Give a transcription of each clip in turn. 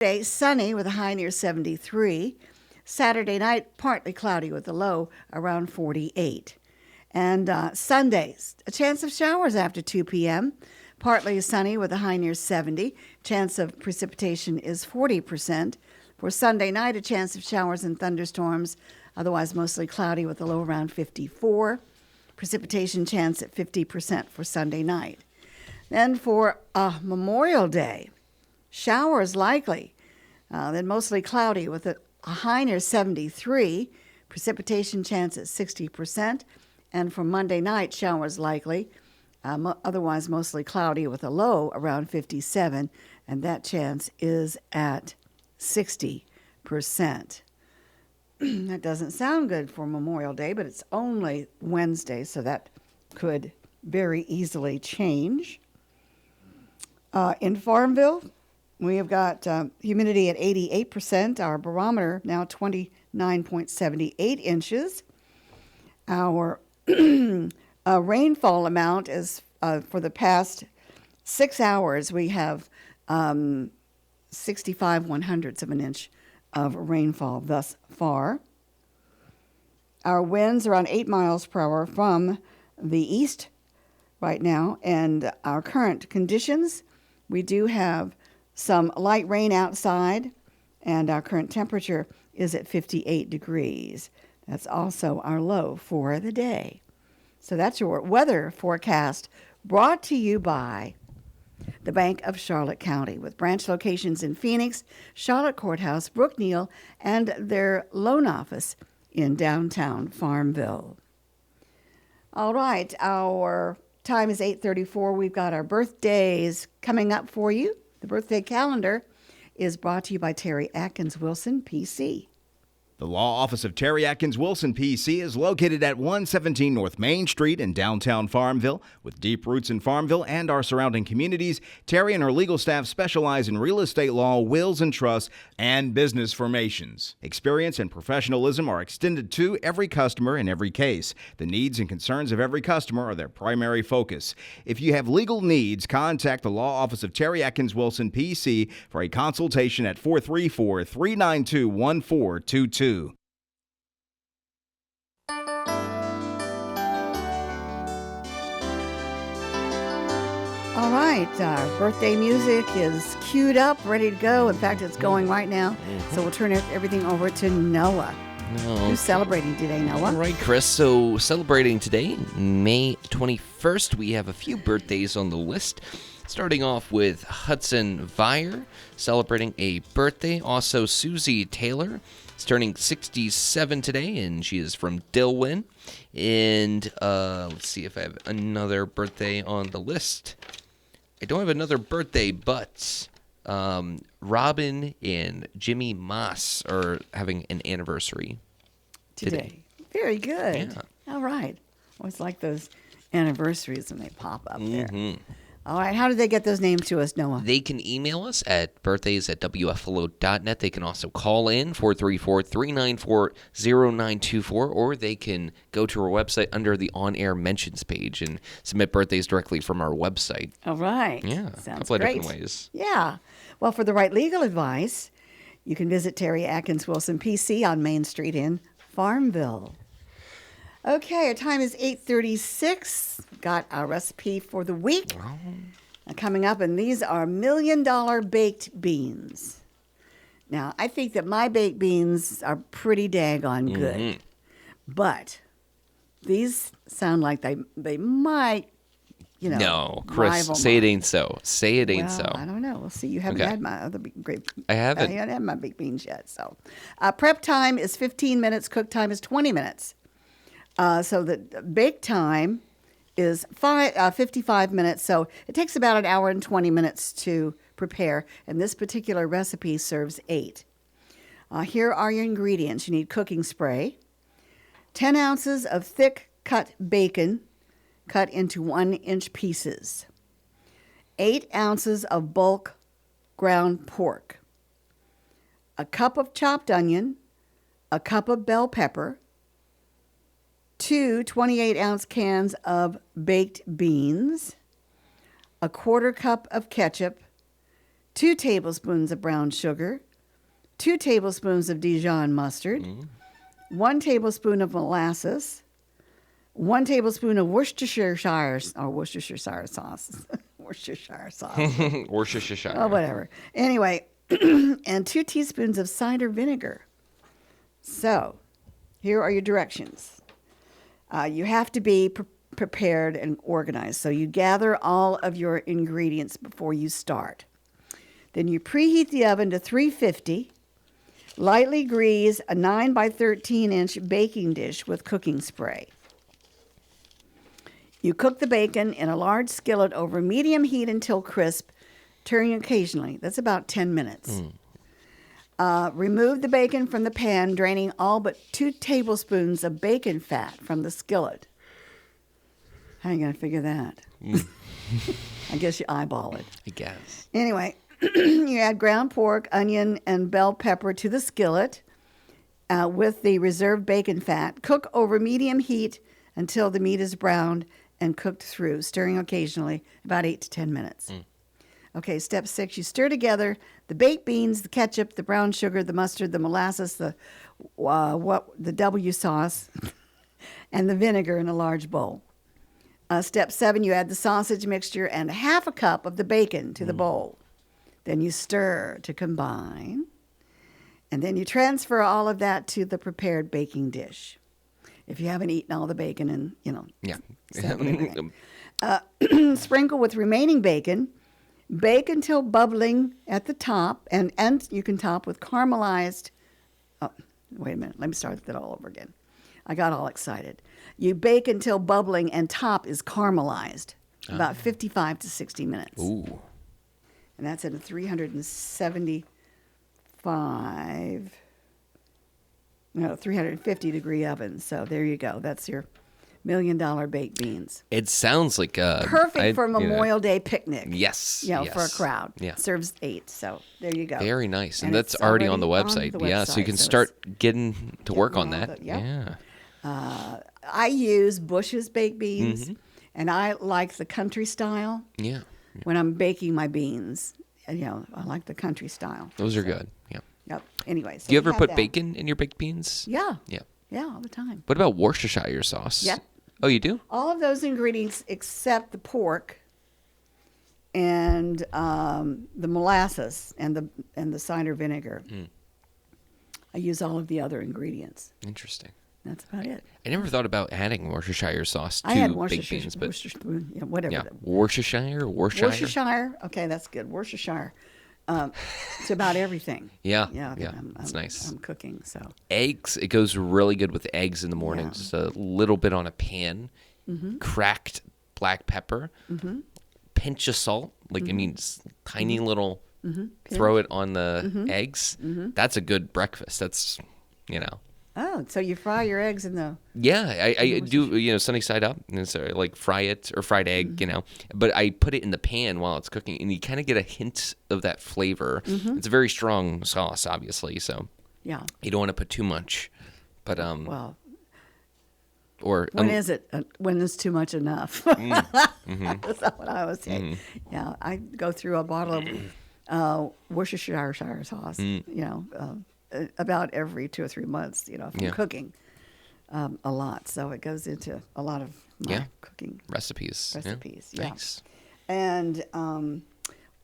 Friday, sunny with a high near 73. Saturday night, partly cloudy with a low around 48. And Sundays, a chance of showers after 2 p.m. Partly sunny with a high near 70. Chance of precipitation is 40%. For Sunday night, a chance of showers and thunderstorms, otherwise mostly cloudy with a low around 54. Precipitation chance at 50% for Sunday night. Then for Memorial Day, showers likely, then mostly cloudy with a high near 73. Precipitation chance at 60%. And for Monday night, showers likely, otherwise mostly cloudy with a low around 57, and that chance is at 60%. That doesn't sound good for Memorial Day, but it's only Wednesday, so that could very easily change. In Farmville, we have got humidity at 88%. Our barometer now 29.78 inches. Our rainfall amount is for the past 6 hours, we have 65 100ths of an inch of rainfall thus far. Our winds are around 8 miles per hour from the east right now, and our current conditions, we do have some light rain outside, and our current temperature is at 58 degrees. That's also our low for the day. So that's your weather forecast brought to you by the Bank of Charlotte County with branch locations in Phoenix, Charlotte Courthouse, Brookneal, and their loan office in downtown Farmville. All right, our time is 8:34. We've got our birthdays coming up for you. The birthday calendar is brought to you by Terry Atkins Wilson, PC. The law office of Terry Atkins Wilson, PC, is located at 117 North Main Street in downtown Farmville. With deep roots in Farmville and our surrounding communities, Terry and her legal staff specialize in real estate law, wills and trusts, and business formations. Experience and professionalism are extended to every customer in every case. The needs and concerns of every customer are their primary focus. If you have legal needs, contact the law office of Terry Atkins Wilson, PC, for a consultation at 434-392-1422. All right, our birthday music is queued up, ready to go. In fact, it's going right now. So we'll turn everything over to Noah. Who's celebrating today, Noah? All right, Chris. So celebrating today, May 21st, we have a few birthdays on the list. Starting off with Hudson Vire, celebrating a birthday. Also, Susie Taylor is turning 67 today, and she is from Dillwyn. And let's see if I have another birthday on the list. I don't have another birthday, but Robin and Jimmy Moss are having an anniversary today. Very good. Yeah. All right. Always like those anniversaries when they pop up there. All right. How do they get those names to us, Noah? They can email us at birthdays@wflo.net. They can also call in 434-394-0924, or they can go to our website under the on-air mentions page and submit birthdays directly from our website. All right. Yeah, Sounds a couple great. of different ways. Yeah. Well, for the right legal advice, you can visit Terry Atkins Wilson, PC, on Main Street in Farmville. Okay, our time is 8:36. Got our recipe for the week coming up, and these are $1 million baked beans. Now, I think that my baked beans are pretty daggone good, but these sound like they might, No, Chris, rival say it mine. ain't so. Say it ain't so. I don't know. We'll see. You haven't Okay. had my other great. I haven't. I haven't had my baked beans yet. So, prep time is 15 minutes. Cook time is 20 minutes. So the bake time is 55 minutes. So it takes about an hour and 20 minutes to prepare. And this particular recipe serves 8. Here are your ingredients. You need cooking spray, 10 ounces of thick cut bacon cut into 1-inch pieces, 8 ounces of bulk ground pork, a cup of chopped onion, a cup of bell pepper, 2 28-ounce cans of baked beans, a 1/4 cup of ketchup, 2 tablespoons of brown sugar, 2 tablespoons of Dijon mustard, 1 tablespoon of molasses, 1 tablespoon of Worcestershire sauce. Worcestershire sauce. Worcestershire. Oh, whatever. Anyway, and 2 teaspoons of cider vinegar. So, here are your directions. You have to be prepared and organized. So you gather all of your ingredients before you start. Then you preheat the oven to 350. Lightly grease a 9 by 13 inch baking dish with cooking spray. You cook the bacon in a large skillet over medium heat until crisp, turning occasionally. That's about 10 minutes. Remove the bacon from the pan, draining all but 2 tablespoons of bacon fat from the skillet. How are you going to figure that? I guess you eyeball it. I guess. Anyway, you add ground pork, onion, and bell pepper to the skillet with the reserved bacon fat. Cook over medium heat until the meat is browned and cooked through, stirring occasionally, about 8 to 10 minutes. Okay, step 6, you stir together the baked beans, the ketchup, the brown sugar, the mustard, the molasses, the W sauce, and the vinegar in a large bowl. Step 7, you add the sausage mixture and half a cup of the bacon to the bowl. Then you stir to combine. And then you transfer all of that to the prepared baking dish. If you haven't eaten all the bacon and, Yeah. Sprinkle with remaining bacon. Bake until bubbling at the top, and you can top with caramelized. Oh, wait a minute. Let me start that all over again. I got all excited. You bake until bubbling and top is caramelized, about 55 to 60 minutes. Ooh. And that's in a 350 degree oven. So there you go. That's your $1 million baked beans. It sounds like Perfect for a Memorial Day picnic. Yes. For a crowd. Yeah. Serves 8. So there you go. Very nice. And that's it's already on the website. Yeah, so you can start getting to work on that. Yeah. I use Bush's baked beans, and I like the country style. Yeah. When I'm baking my beans, I like the country style. Those are good. Yeah. Yep. Anyway, so Do you ever we put have that. bacon in your baked beans? Yeah. Yeah. Yeah, all the time. What about Worcestershire sauce? Yep. Oh, you do? All of those ingredients except the pork and the molasses and the cider vinegar. I use all of the other ingredients. Interesting. That's about it. I never thought about adding Worcestershire sauce to I had baked beans, but whatever. yeah, Worcestershire. Worcestershire. Okay, that's good. Worcestershire. It's about everything. Yeah. That's nice. I'm cooking, so. Eggs. It goes really good with eggs in the morning. Yeah. Just a little bit on a pan. Cracked black pepper. Pinch of salt. Tiny little. Throw it on the eggs. That's a good breakfast. That's, Oh, so you fry your eggs in the... Yeah, I do, sunny side up, and so like fry it, or fried egg, but I put it in the pan while it's cooking, and you kind of get a hint of that flavor. It's a very strong sauce, obviously, so Yeah. you don't want to put too much, but Well, or when is it? When is too much enough? That's not what I was saying. Yeah, I go through a bottle of Worcestershire sauce, about every 2 or 3 months, if I'm cooking a lot. So it goes into a lot of my cooking recipes. Yeah. Nice. And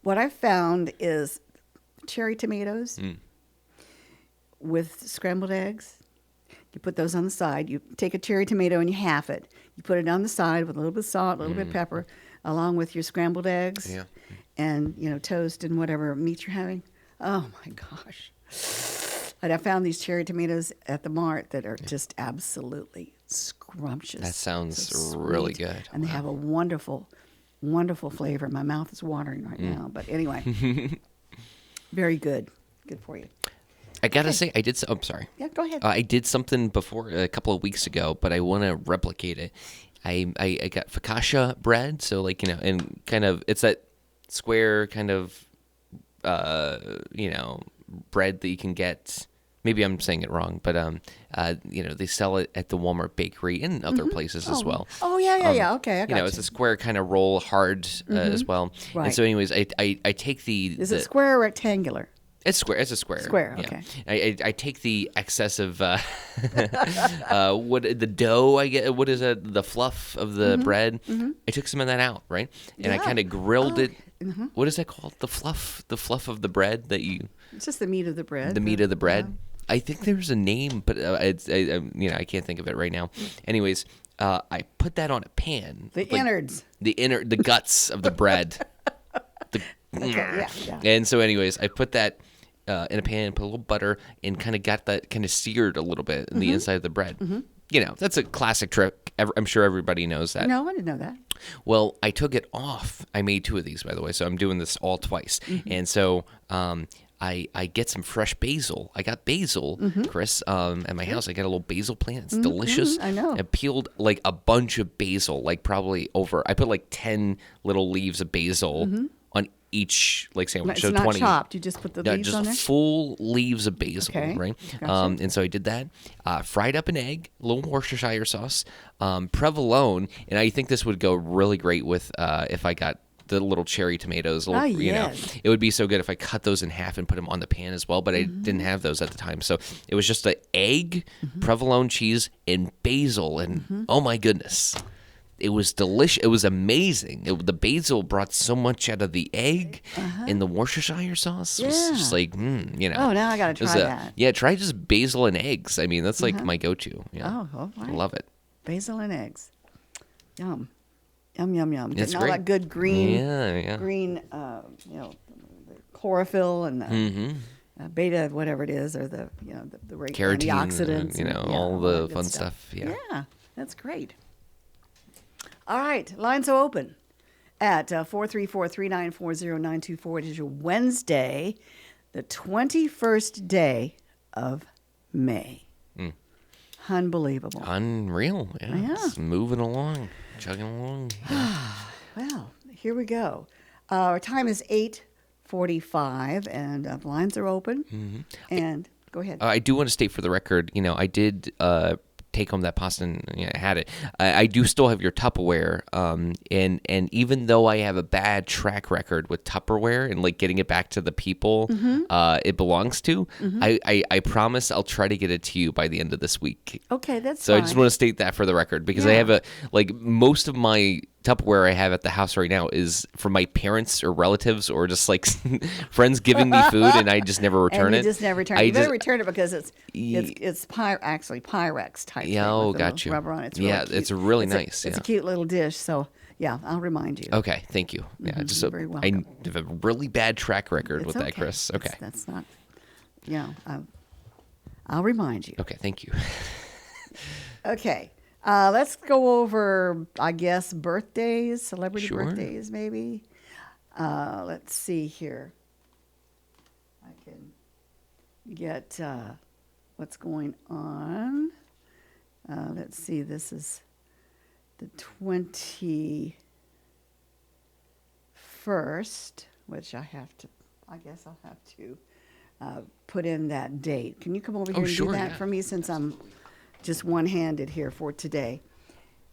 what I found is cherry tomatoes with scrambled eggs. You put those on the side. You take a cherry tomato and you half it. You put it on the side with a little bit of salt, a little bit of pepper, along with your scrambled eggs and, toast and whatever meat you're having. Oh, my gosh. And I found these cherry tomatoes at the mart that are just absolutely scrumptious. That sounds So really sweet. good. And they have a wonderful, wonderful flavor. My mouth is watering right now. But anyway, very good. Good for you. I gotta say, I did. I'm sorry. Yeah, go ahead. I did something before a couple of weeks ago, but I want to replicate it. I got focaccia bread, so and kind of it's that square kind of bread that you can get maybe I'm saying it wrong, but they sell it at the Walmart bakery and other places as well. Oh, yeah. Okay, I got It's a square kind of roll, hard as well. Right. And so, anyways, I take the. Is it square or rectangular? It's square. It's a square. Square, yeah. okay. I take the excess of the dough. I get what is it? The fluff of the bread. I took some of that out, right? And I kind of grilled it. What is that called? The fluff of the bread that you. It's just the meat of the bread. The meat of the bread. I think there's a name, but I can't think of it right now. Anyways, I put that on a pan. The innards. The guts of the bread. Okay, yeah. And so, anyways, I put that in a pan, put a little butter, and kind of got that kind of seared a little bit in the inside of the bread. That's a classic trick. I'm sure everybody knows that. No, I didn't know that. Well, I took it off. I made 2 of these, by the way, so I'm doing this all twice. And so I get some fresh basil. I got basil, Chris, at my house. I got a little basil plant. It's delicious. I know. I peeled like a bunch of basil, like probably I put like 10 little leaves of basil on each sandwich. It's so not 20. Chopped. You just put the leaves on there? Just full leaves of basil, Okay. right? Gotcha. And so I did that. Fried up an egg, a little Worcestershire sauce, provolone, and I think this would go really great with if I got the little cherry tomatoes. Yes. It would be so good if I cut those in half and put them on the pan as well, but I didn't have those at the time. So it was just an egg, provolone cheese, and basil, and oh my goodness. It was delicious. It was amazing. The basil brought so much out of the egg, and the Worcestershire sauce was just like, Oh, now I got to try that. Yeah, try just basil and eggs. I mean, that's like my go-to. Yeah. Oh, all right. I love it. Basil and eggs. Yum. Yum, yum, yum. It's Getting all great. that good green, Yeah. green, the chlorophyll and the beta, whatever it is, or the Carotene, antioxidants. all that the good fun stuff. Yeah. Yeah, that's great. All right, lines are open at 434-394-0924. It is your Wednesday, the 21st day of May. Unbelievable. Unreal. Yeah. Yeah. It's moving along, chugging along. Yeah. Well, here we go. Our time is 8:45, and lines are open. And go ahead. I do want to state for the record, I did take home that pasta and I had it. I do still have your Tupperware, and even though I have a bad track record with Tupperware and getting it back to the people it belongs to, I promise I'll try to get it to you by the end of this week. Okay, that's So fine. I just want to state that for the record because I have most of my Tupperware I have at the house right now is from my parents or relatives or just friends giving me food and I just never return and it. you just never return it. You better return it because it's actually Pyrex type. Yeah, thing with got the you. rubber on it. It's really cute. it's really It's nice. It's a cute little dish. So yeah, I'll remind you. Okay, thank you. Yeah, just You're very welcome. I have a really bad track record It's with that, Chris. Okay. That's not. I'll remind you. Okay, thank you. Okay. Let's go over, I guess, birthdays, celebrity Sure. birthdays, maybe. Let's see here. I can get what's going on. Let's see. This is the 21st, which I guess I'll have to put in that date. Can you come over here and sure, do that yeah. for me since I'm just one-handed here for today?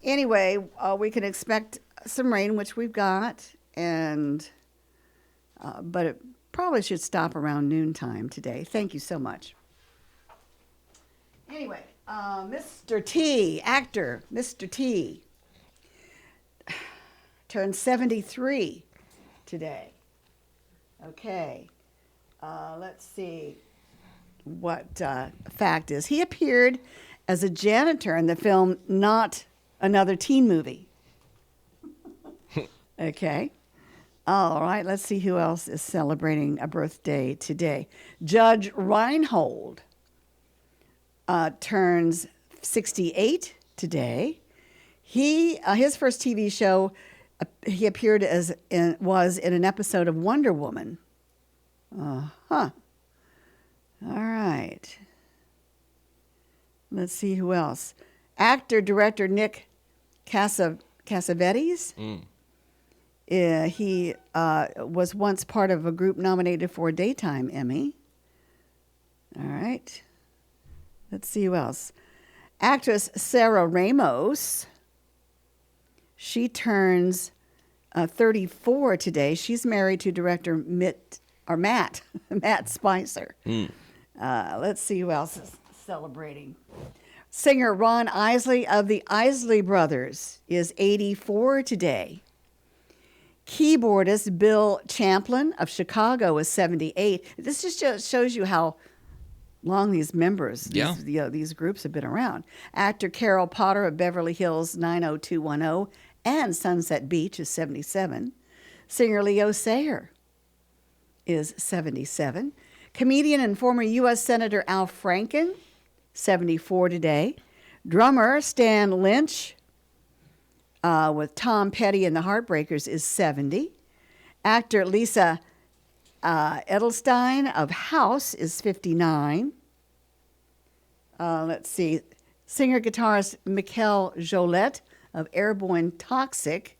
Anyway, we can expect some rain, which we've got, and but it probably should stop around noontime today. Thank you so much. Anyway, Mr. T, actor Mr. T, turned 73 today. Okay, let's see what fact is. He appeared as a janitor in the film Not Another Teen Movie. Okay. All right, let's see who else is celebrating a birthday today. Judge Reinhold turns 68 today. His first TV show he appeared was in an episode of Wonder Woman. All right. Let's see who else. Actor, director Nick Cassavetes. He was once part of a group nominated for a Daytime Emmy. All right. Let's see who else. Actress Sarah Ramos. She turns 34 today. She's married to director Matt Spicer. Let's see who else is celebrating. Singer Ron Isley of the Isley Brothers is 84 today. Keyboardist Bill Champlin of Chicago is 78. This just shows you how long these members, these groups have been around. Actor Carol Potter of Beverly Hills 90210 and Sunset Beach is 77. Singer Leo Sayer is 77. Comedian and former U.S. Senator Al Franken, 74 today. Drummer Stan Lynch with Tom Petty and the Heartbreakers is 70. Actor Lisa Edelstein of House is 59. Let's see. Singer-guitarist Mikel Jolette of Airborne Toxic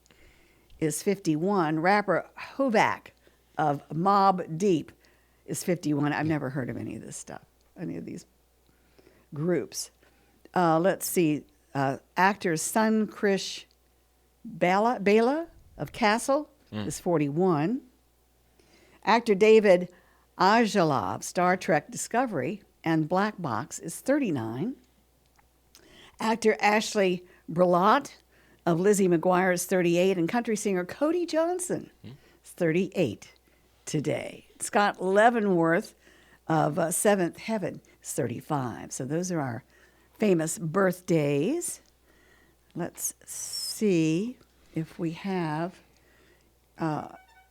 is 51. Rapper Hovak of Mobb Deep is 51. I've never heard of any of this stuff, any of these groups. Let's see. Actor Sun Krish Bela of Castle is 41. Actor David Ajalov, Star Trek Discovery and Black Box, is 39. Actor Ashley Berlott of Lizzie McGuire is 38. And country singer Cody Johnson is 38 today. Scott Leavenworth of Seventh Heaven is 35. So those are our famous birthdays. Let's see if we have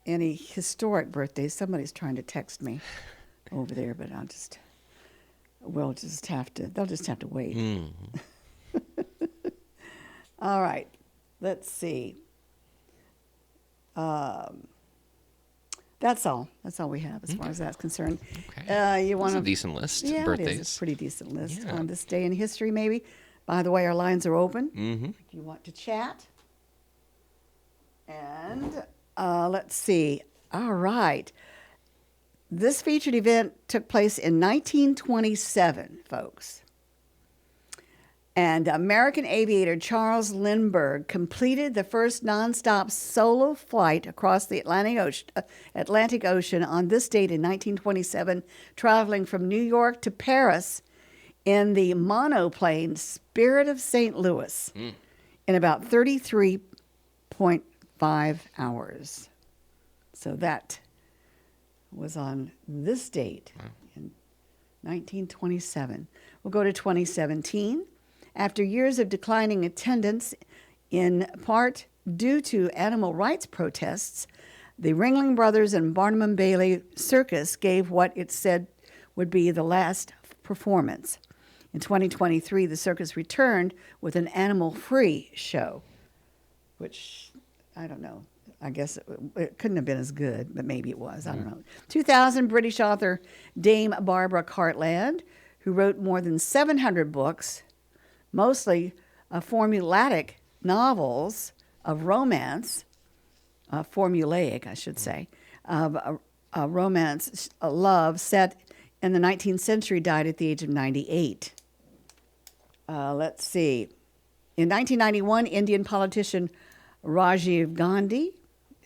any historic birthdays. Somebody's trying to text me over there, but they'll just have to wait. All right, let's see. That's all we have as far as that's concerned. Okay. You want a decent list of birthdays. It is a pretty decent list on this day in history, maybe. By the way, our lines are open if you want to chat. And let's see. All right. This featured event took place in 1927, folks. And American aviator Charles Lindbergh completed the first nonstop solo flight across the Atlantic Ocean on this date in 1927, traveling from New York to Paris in the monoplane Spirit of St. Louis in about 33.5 hours. So that was on this date in 1927. We'll go to 2017. After years of declining attendance, in part due to animal rights protests, the Ringling Brothers and Barnum and Bailey Circus gave what it said would be the last performance. In 2023, the circus returned with an animal-free show, which, I don't know, I guess it couldn't have been as good, but maybe it was. I don't know. 2000, British author Dame Barbara Cartland, who wrote more than 700 books, mostly formulaic novels of romance, formulaic, I should say, of romance, love set in the 19th century, died at the age of 98. Let's see. In 1991, Indian politician Rajiv Gandhi,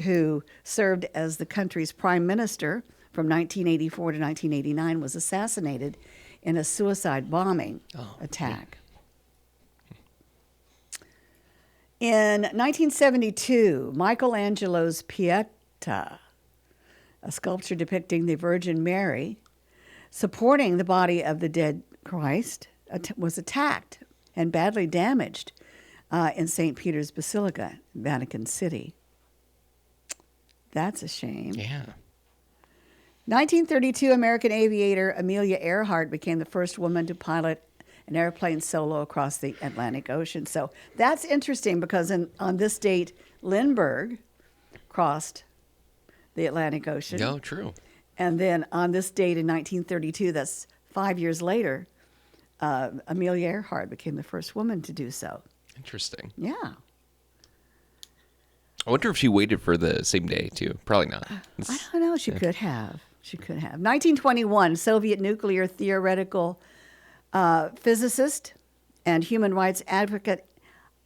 who served as the country's prime minister from 1984 to 1989, was assassinated in a suicide bombing attack. In 1972, Michelangelo's Pieta, a sculpture depicting the Virgin Mary supporting the body of the dead Christ, was attacked and badly damaged in St. Peter's Basilica, Vatican City. That's a shame. Yeah. 1932, American aviator Amelia Earhart became the first woman to pilot an airplane solo across the Atlantic Ocean. So that's interesting because on this date, Lindbergh crossed the Atlantic Ocean. No, true. And then on this date in 1932, that's 5 years later, Amelia Earhart became the first woman to do so. Interesting. Yeah. I wonder if she waited for the same day, too. Probably not. I don't know. She could have. 1921, Soviet nuclear theoretical Physicist and human rights advocate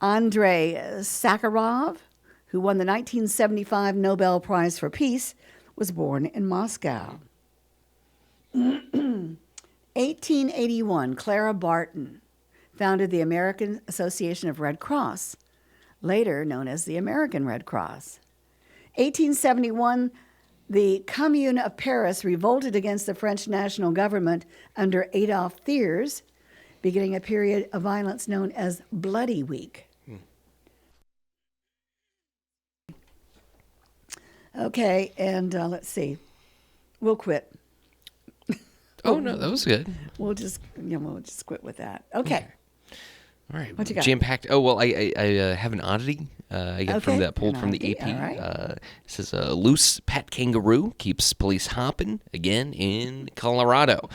Andrei Sakharov, who won the 1975 Nobel Prize for Peace, was born in Moscow. 1881, Clara Barton founded the American Association of Red Cross, later known as the American Red Cross. 1871, the Commune of Paris revolted against the French national government under Adolphe Thiers, beginning a period of violence known as Bloody Week. Okay, and let's see. We'll quit. Oh, no, that was good. We'll just quit with that. Okay. All right. What you got? Jam-packed. Oh, well, I have an oddity I got from that pulled from the AP. All right. It says a loose pet kangaroo keeps police hopping again in Colorado.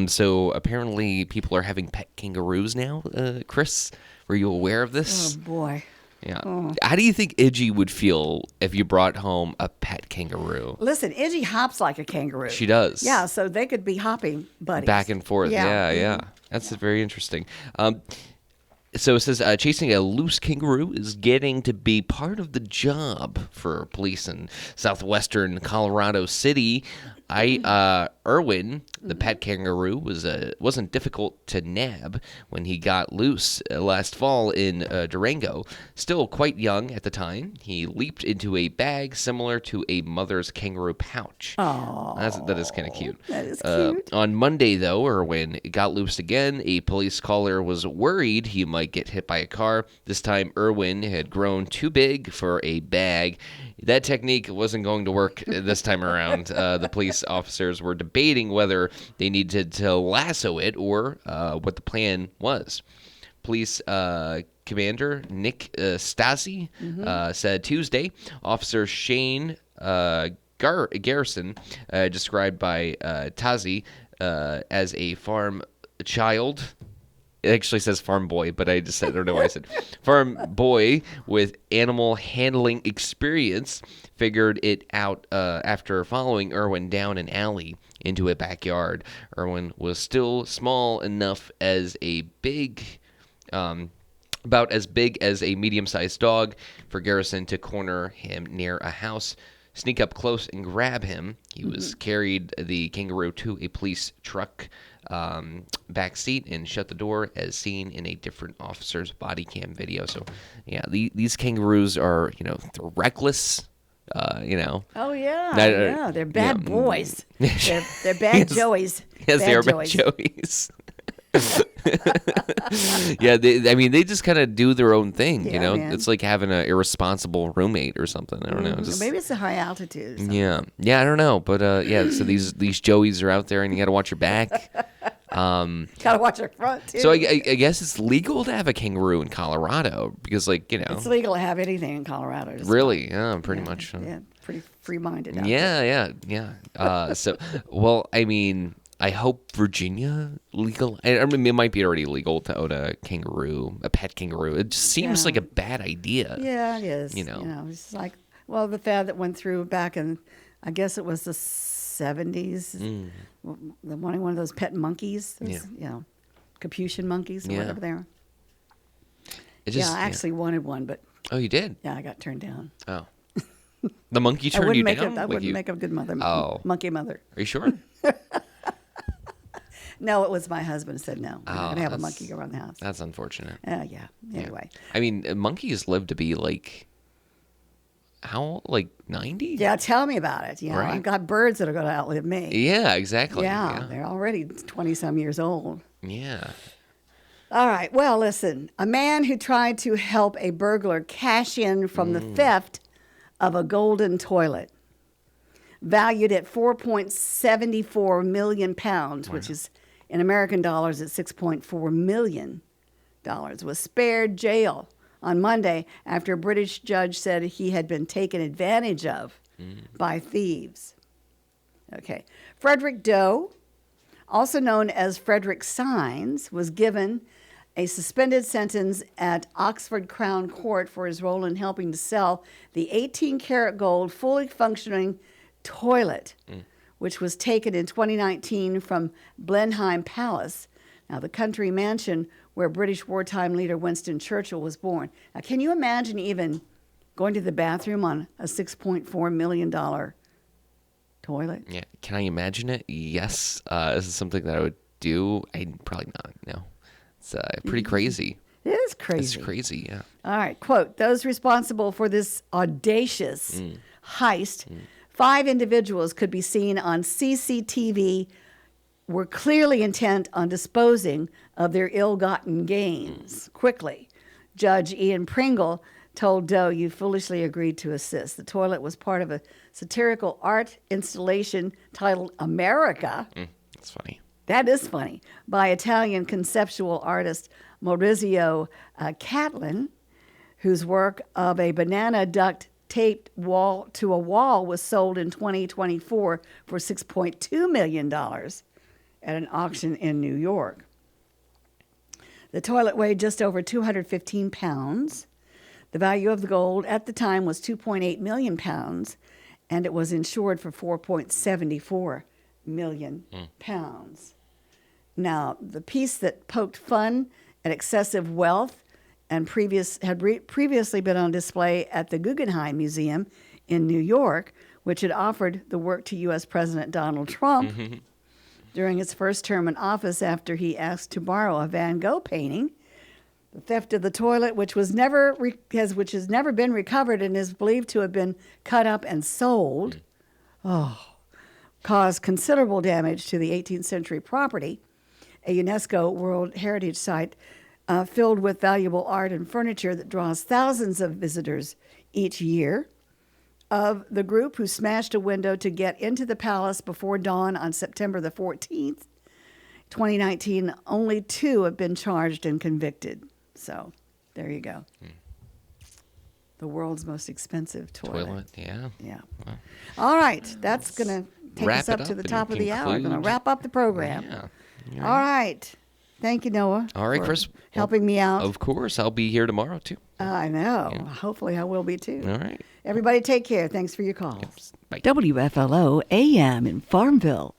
So apparently people are having pet kangaroos now. Chris, were you aware of this? Oh, boy. Yeah. Oh. How do you think Iggy would feel if you brought home a pet kangaroo? Listen, Iggy hops like a kangaroo. She does. Yeah, so they could be hopping buddies. Back and forth. Yeah. That's very interesting. So it says chasing a loose kangaroo is getting to be part of the job for police in southwestern Colorado City. Irwin, the pet kangaroo, wasn't difficult to nab when he got loose last fall in Durango. Still quite young at the time, he leaped into a bag similar to a mother's kangaroo pouch. Oh, That is kind of cute. that is cute. On Monday, though, Irwin got loose again. A police caller was worried he might get hit by a car. This time, Irwin had grown too big for a bag. That technique wasn't going to work this time around. The police officers were debating whether they needed to lasso it or what the plan was. Police Commander Nick Stasi said Tuesday, Officer Shane Garrison, described by Tazi as a farm child. It actually says farm boy, but I don't know why I said farm boy with animal handling experience, figured it out after following Irwin down an alley into a backyard. Irwin was still small enough as a about as big as a medium-sized dog for Garrison to corner him near a house, sneak up close and grab him. He was carried the kangaroo to a police truck back seat and shut the door, as seen in a different officer's body cam video. So, yeah, these kangaroos are, they're reckless. Oh yeah, they're bad boys. They're bad Joeys. Yes, they are bad Joeys. Yeah, they just kind of do their own thing. Yeah, man. It's like having an irresponsible roommate or something. I don't know. Maybe it's a high altitude. Yeah, I don't know, but so these Joeys are out there, and you got to watch your back. Gotta watch your front too. So I guess it's legal to have a kangaroo in Colorado because, it's legal to have anything in Colorado. Really? Yeah, pretty much. Yeah, pretty free-minded. Out Yeah. So, well, I hope Virginia legal. I mean, it might be already legal to own a pet kangaroo. It just seems like a bad idea. Yeah, it is. It's like, the fad that went through back in, I guess it was the 70s. One of those pet monkeys. Capuchin monkeys or whatever they are. I actually wanted one, but. Oh, you did? Yeah, I got turned down. Oh. The monkey turned you down? I wouldn't make a good mother. Monkey mother. Are you sure? No, it was my husband said no. I'm going to have a monkey go around the house. That's unfortunate. Yeah. Anyway. I mean, monkeys live to be how, 90? Yeah, tell me about it. Right? I've got birds that are going to outlive me. Yeah, exactly. Yeah, they're already 20-some years old. Yeah. All right. Well, listen. A man who tried to help a burglar cash in from the theft of a golden toilet, valued at £4.74 million, which is in American dollars at $6.4 million, was spared jail on Monday after a British judge said he had been taken advantage of by thieves. Okay. Frederick Doe, also known as Frederick Sines, was given a suspended sentence at Oxford Crown Court for his role in helping to sell the 18-karat gold fully functioning toilet, which was taken in 2019 from Blenheim Palace Now, the country mansion where British wartime leader Winston Churchill was born. Now, can you imagine even going to the bathroom on a $6.4 million toilet? Yeah. Can I imagine it? Yes. Is it something that I would do? Probably not. No. It's pretty crazy. It is crazy. It's crazy, yeah. All right, quote, those responsible for this audacious heist, 5 individuals could be seen on CCTV, were clearly intent on disposing of their ill-gotten gains quickly. Judge Ian Pringle told Doe, you foolishly agreed to assist. The toilet was part of a satirical art installation titled America. That's funny. That is funny. By Italian conceptual artist Maurizio Catlin, whose work of a banana duct taped wall to a wall was sold in 2024 for $6.2 million at an auction in New York. The toilet weighed just over 215 pounds. The value of the gold at the time was 2.8 million pounds, and it was insured for 4.74 million pounds. Now, the piece that poked fun at excessive wealth and previously been on display at the Guggenheim Museum in New York, which had offered the work to U.S. President Donald Trump during his first term in office after he asked to borrow a Van Gogh painting. The theft of the toilet, which has never been recovered and is believed to have been cut up and sold, caused considerable damage to the 18th century property, a UNESCO World Heritage Site filled with valuable art and furniture that draws thousands of visitors each year. Of the group who smashed a window to get into the palace before dawn on September the 14th, 2019, only 2 have been charged and convicted. So there you go. The world's most expensive toilet. Yeah. Yeah. Wow. All right. That's going to take Wrap us up it to up the and top of the hour. Going to conclude. wrap up the program. Yeah. All right. Thank you, Noah. All right, for Chris. helping me out. Of course. I'll be here tomorrow, too. I know. Hopefully I will be too. All right. Everybody take care. Thanks for your calls. Bye. WFLO AM in Farmville.